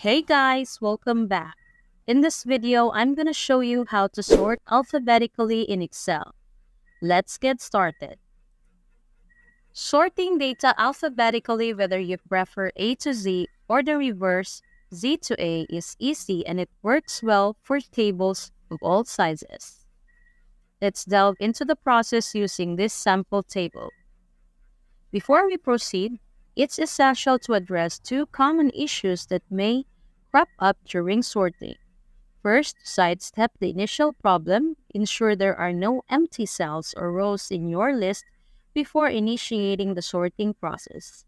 Hey guys, welcome back. In this video, I'm going to show you how to sort alphabetically in Excel. Let's get started. Sorting data alphabetically, whether you prefer A to Z or the reverse, Z to A, is easy and it works well for tables of all sizes. Let's delve into the process using this sample table. Before we proceed, it's essential to address two common issues that may crop up during sorting. First, sidestep the initial problem. Ensure there are no empty cells or rows in your list before initiating the sorting process.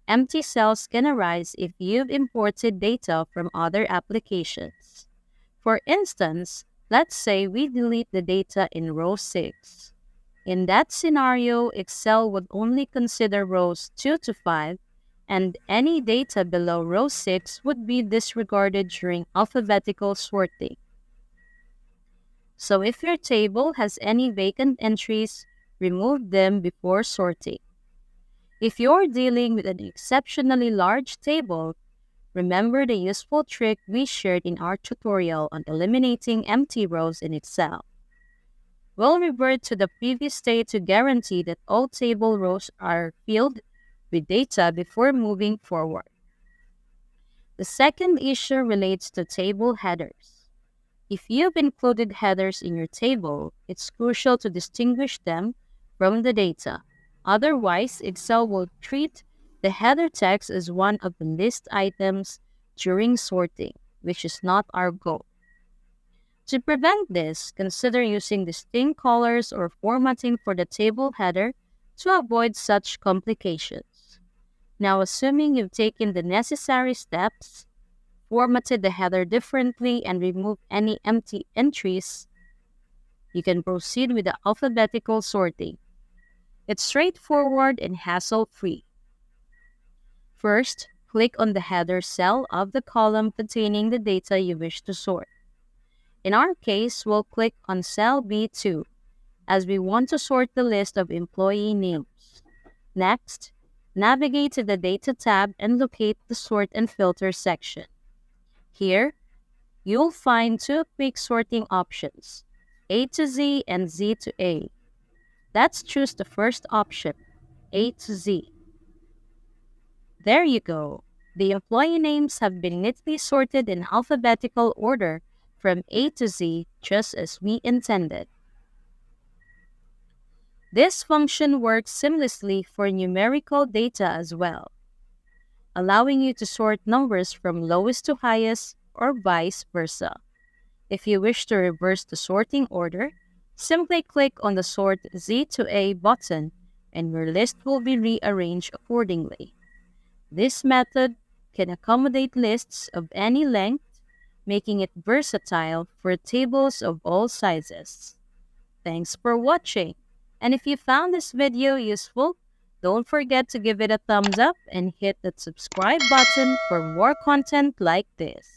Empty cells can arise if you've imported data from other applications. For instance, let's say we delete the data in row 6. In that scenario, Excel would only consider rows 2 to 5, and any data below row 6 would be disregarded during alphabetical sorting. So if your table has any vacant entries, remove them before sorting. If you're dealing with an exceptionally large table, remember the useful trick we shared in our tutorial on eliminating empty rows in Excel. We'll revert to the previous state to guarantee that all table rows are filled with data before moving forward. The second issue relates to table headers. If you've included headers in your table, it's crucial to distinguish them from the data. Otherwise, Excel will treat the header text as one of the list items during sorting, which is not our goal. To prevent this, consider using distinct colors or formatting for the table header to avoid such complications. Now, assuming you've taken the necessary steps, formatted the header differently, and removed any empty entries, you can proceed with the alphabetical sorting. It's straightforward and hassle-free. First, click on the header cell of the column containing the data you wish to sort. In our case, we'll click on cell B2 as we want to sort the list of employee names. Next, navigate to the Data tab and locate the Sort and Filter section. Here, you'll find two quick sorting options, A to Z and Z to A. Let's choose the first option, A to Z. There you go. The employee names have been neatly sorted in alphabetical order from A to Z, just as we intended. This function works seamlessly for numerical data as well, allowing you to sort numbers from lowest to highest or vice versa. If you wish to reverse the sorting order, simply click on the Sort Z to A button and your list will be rearranged accordingly. This method can accommodate lists of any length, making it versatile for tables of all sizes. Thanks for watching. And if you found this video useful, don't forget to give it a thumbs up and hit that subscribe button for more content like this.